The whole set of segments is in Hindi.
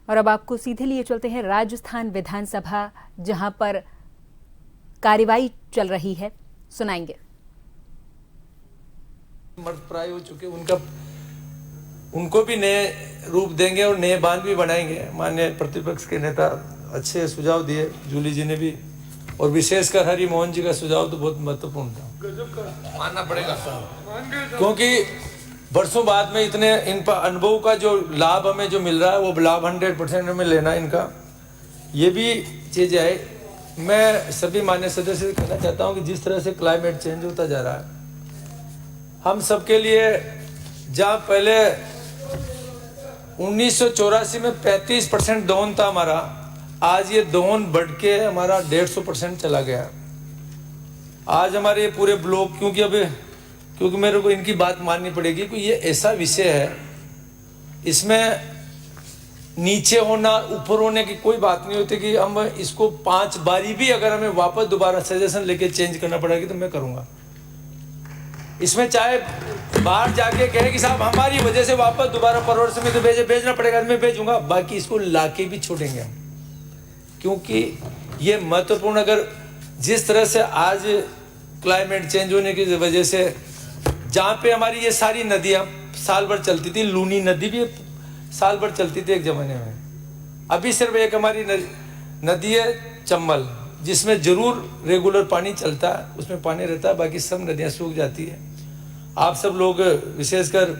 और अब आपको सीधे लिए चलते हैं राजस्थान विधानसभा, जहां पर कार्यवाही चल रही है, सुनाएंगे। मर्दप्राय हो चुके उनको भी नए रूप देंगे और नए बांध भी बनाएंगे। माननीय प्रतिपक्ष के नेता अच्छे सुझाव दिए, जूली जी ने भी, और विशेषकर हरि मोहन जी का सुझाव तो बहुत महत्वपूर्ण था, मानना पड़ेगा, क्योंकि वर्षों बाद में इतने इन पर अनुभव का जो लाभ हमें जो मिल रहा है वो लाभ 100% हमें लेना इनका, ये भी चीज़ है। मैं सभी मान्य सदस्य से कहना चाहता हूँ कि जिस तरह से क्लाइमेट चेंज होता जा रहा है, हम सबके लिए, जहाँ पहले 1984 में 35% दोहन था हमारा, आज ये दोहन बढ़ के हमारा 150% चला गया। आज हमारे ये पूरे ब्लॉक, क्योंकि मेरे को इनकी बात माननी पड़ेगी कि ये ऐसा विषय है, इसमें नीचे होना ऊपर होने की कोई बात नहीं होती कि हम इसको 5 बारी भी अगर हमें वापस दोबारा सजेशन लेके चेंज करना पड़ेगी तो मैं करूँगा। इसमें चाहे बाहर जाके कहे कि साहब हमारी वजह से वापस दोबारा परवर समिति भेजना पड़ेगा, मैं भेजूंगा, बाकी इसको लाके भी छोड़ेंगे हम, क्योंकि ये महत्वपूर्ण, अगर जिस तरह से आज क्लाइमेट चेंज होने की वजह से जहाँ पे हमारी ये सारी नदियाँ साल भर चलती थी, लूनी नदी भी साल भर चलती थी एक ज़माने में, अभी सिर्फ एक हमारी नदी है चंबल, जिसमें जरूर रेगुलर पानी चलता है, उसमें पानी रहता है, बाकी सब नदियाँ सूख जाती है। आप सब लोग, विशेषकर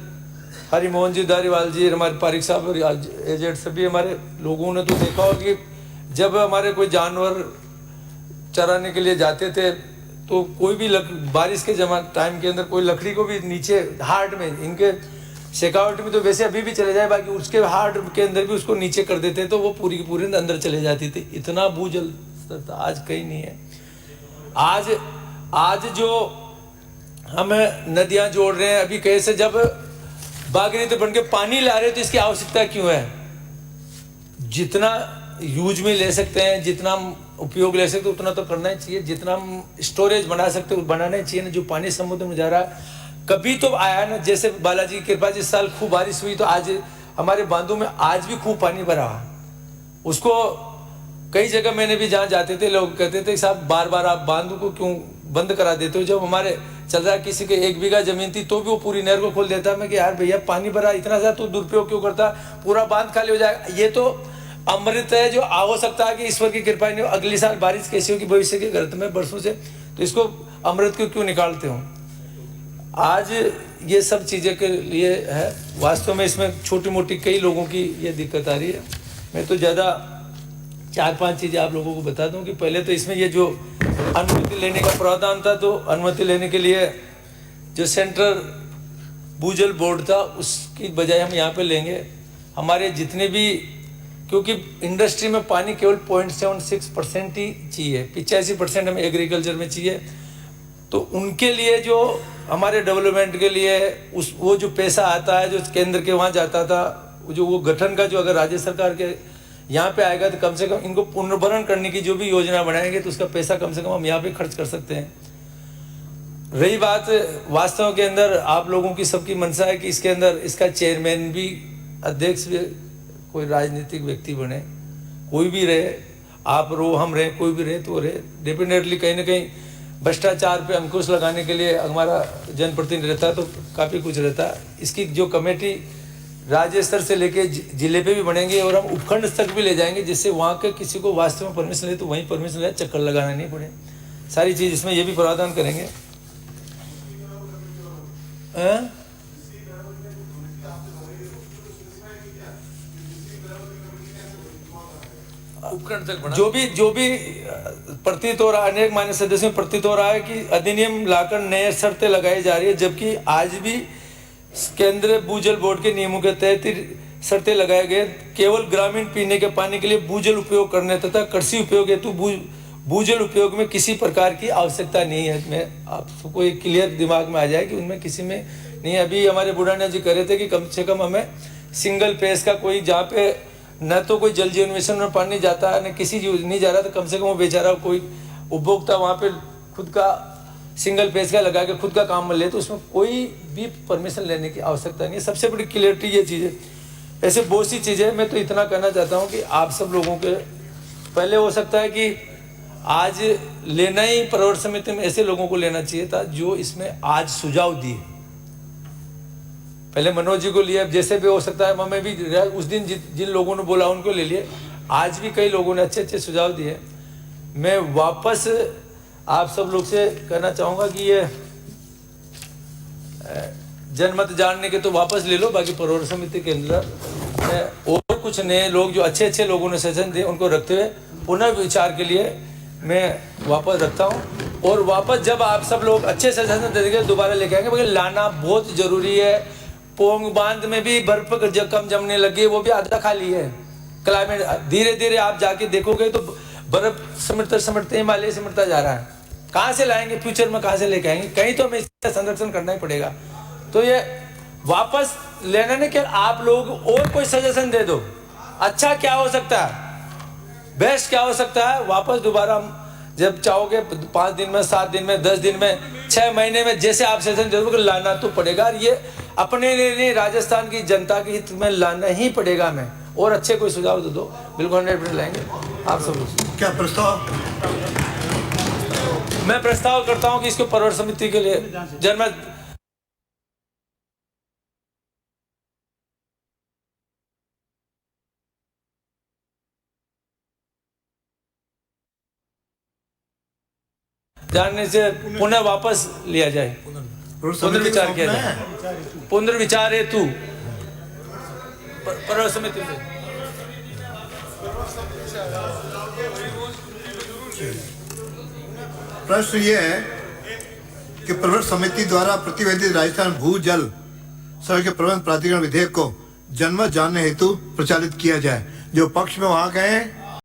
हरि मोहन जी धारीवाल जी, हमारे पारिक साहब और एजेड सभी हमारे लोगों ने तो देखा होगा कि जब हमारे कोई जानवर चराने के लिए जाते थे तो कोई भी बारिश के टाइम के अंदर कोई लकड़ी को भी नीचे हार्ड में, इनके शेखावट में तो वैसे अभी भी चले जाए, बाकी उसके हार्ड के अंदर भी उसको नीचे कर देते तो वो पूरी की पूरी अंदर चले जाती थी। इतना भूजल आज कहीं नहीं है। आज जो हम नदियां जोड़ रहे हैं, अभी कैसे जब भागीरथी बन के पानी ला रहे हैं तो इसकी आवश्यकता क्यों है? जितना यूज में ले सकते हैं, जितना उपयोग ले सकते हैं उतना तो करना ही चाहिए, जितना हम स्टोरेज बना सकते हैं बनाना ही चाहिए ना। जो पानी समुद्र में जा रहा है कभी तो आया ना, जैसे बालाजी की कृपा जिस साल खूब बारिश हुई तो आज हमारे बांधों में आज भी खूब पानी भरा। उसको कई जगह मैंने भी जहाँ जाते थे लोग कहते थे साहब बार बार आप बांध को क्यों बंद करा देते हो? जब हमारे चल रहा किसी के 1 बीघा जमीन थी तो भी वो पूरी नहर को खोल देता। मैं कि यार भैया पानी भरा इतना ज़्यादा तो दुरुपयोग क्यों करता? पूरा बांध खाली हो जाएगा। ये तो अमृत है जो हो सकता है कि ईश्वर की कृपा नहीं हो, अगली साल बारिश कैसी होगी भविष्य के गलत में बरसों से, तो इसको अमृत को क्यों निकालते हो? आज ये सब चीज़ें के लिए है, वास्तव में इसमें छोटी मोटी कई लोगों की ये दिक्कत आ रही है। मैं तो ज़्यादा 4-5 चीज़ें आप लोगों को बता दूं कि पहले तो इसमें ये जो अनुमति लेने का प्रावधान था, तो अनुमति लेने के लिए जो सेंट्रल भूजल बोर्ड था उसकी बजाय हम यहाँ पे लेंगे। हमारे जितने भी, क्योंकि इंडस्ट्री में पानी केवल 0.76% ही चाहिए, 85% हमें एग्रीकल्चर में चाहिए, तो उनके लिए जो हमारे डेवलपमेंट के लिए वो जो पैसा आता है जो केंद्र के वहाँ जाता था, जो वो गठन का जो अगर राज्य सरकार के यहाँ पे आएगा तो कम से कम इनको पुनर्भरण करने की जो भी योजना बनाएंगे तो उसका पैसा कम से कम हम यहाँ पे खर्च कर सकते हैं। रही बात वास्तव के अंदर आप लोगों की सबकी मंशा है कि इसके अंदर इसका चेयरमैन भी, अध्यक्ष भी कोई राजनीतिक व्यक्ति बने, कोई भी रहे, आप रो हम रहे, कोई भी रहे तो रहे। डेफिनेटली कहीं ना कहीं भ्रष्टाचार पे अंकुश लगाने के लिए हमारा जनप्रतिनिधि रहता है तो काफ़ी कुछ रहता है। इसकी जो कमेटी राज्य स्तर से लेके जिले पे भी बनेंगे और हम उपखंड स्तर भी ले जाएंगे, जिससे वहाँ के किसी को वास्तव में परमिशन ले तो वहीं परमिशन ले, चक्कर लगाना नहीं पड़े। सारी चीज़ इसमें ये भी प्रावधान करेंगे। उपखंड तक जो भी प्रतीत हो रहा है, अनेक मान्य सदस्यों में प्रतीत हो रहा है कि अधिनियम लाकर नए शर्तें लगाई जा रही है, जबकि आज भी केंद्रीय भूजल बोर्ड के नियमों के तहत शर्तें लगाए गए। केवल ग्रामीण पीने के पानी के लिए भूजल उपयोग करने तथा कृषि उपयोग हेतु भूजल उपयोग में किसी प्रकार की आवश्यकता नहीं है। मैं आपको एक क्लियर दिमाग में आ जाए कि उनमें किसी में नहीं। अभी हमारे बुढ़ाना जी कह रहे थे कि कम से कम हमें सिंगल फेस का कोई, जहाँ पे न तो कोई जल जीवन मिशन में पानी जाता है न किसी यूज नहीं जा रहा, तो कम से कम वो बेचारा कोई उपभोक्ता वहाँ पे खुद का सिंगल फेस का लगा के खुद का काम ले, तो उसमें कोई भी परमिशन लेने की आवश्यकता नहीं है। सबसे बड़ी क्लियरिटी ये चीज़ है। ऐसे बहुत सी चीज़ें। मैं तो इतना कहना चाहता हूँ कि आप सब लोगों के पहले हो सकता है कि आज लेना ही प्रवर समिति में ऐसे लोगों को लेना चाहिए था जो इसमें आज सुझाव दिए। पहले मनोज जी को लिया, जैसे भी हो सकता है मैं भी उस दिन जिन लोगों ने बोला उनको ले लिए। आज भी कई लोगों ने अच्छे अच्छे सुझाव दिए। मैं वापस आप सब लोग से कहना चाहूँगा कि ये जनमत जानने के तो वापस ले लो, बाकी प्रवर समिति के अंदर और कुछ नए लोग जो अच्छे अच्छे लोगों ने सजेशन दिए उनको रखते हुए पुनः विचार के लिए मैं वापस रखता हूँ। और वापस जब आप सब लोग अच्छे सजेशन देंगे दोबारा लेके आएंगे, क्योंकि लाना बहुत जरूरी है। पोंग बांध में भी बर्फ कम जमने लगी, वो भी आधा खाली है। क्लाइमेट धीरे धीरे आप जाके देखोगे तो बर्फ सिमटते सिमटते हिमालय सिमटता जा रहा है। कहाँ से लाएंगे फ्यूचर में, कहाँ से लेके आएंगे? कहीं तो हमें इसका संरक्षण करना ही पड़ेगा। तो ये वापस लेना नहीं कि आप लोग और कोई सजेशन दे दो, अच्छा क्या हो सकता है, बेस्ट क्या हो सकता है, वापस दोबारा हम जब चाहोगे 5 दिन में, 7 दिन में, 10 दिन में, 6 महीने में, जैसे आप सजेशन दे दोगे लाना तो पड़ेगा। ये अपने लिए नहीं, राजस्थान की जनता के हित में लाना ही पड़ेगा हमें। और अच्छे कोई सुझाव दे दो, बिल्कुल 100% लाएंगे आप सब। क्या प्रस्ताव? मैं प्रस्ताव करता हूं कि इसको प्रवर समिति के लिए जनमत जानने से पुनः वापस लिया जाए, पुनर्विचार किया जाए, पुनर्विचार हेतु प्रवर समिति से। प्रश्न ये है कि प्रवर समिति द्वारा प्रतिवेदित राजस्थान भू जल सड़क प्रबंध प्राधिकरण विधेयक को जनमत जानने हेतु प्रचारित किया जाए। जो पक्ष में वहां गए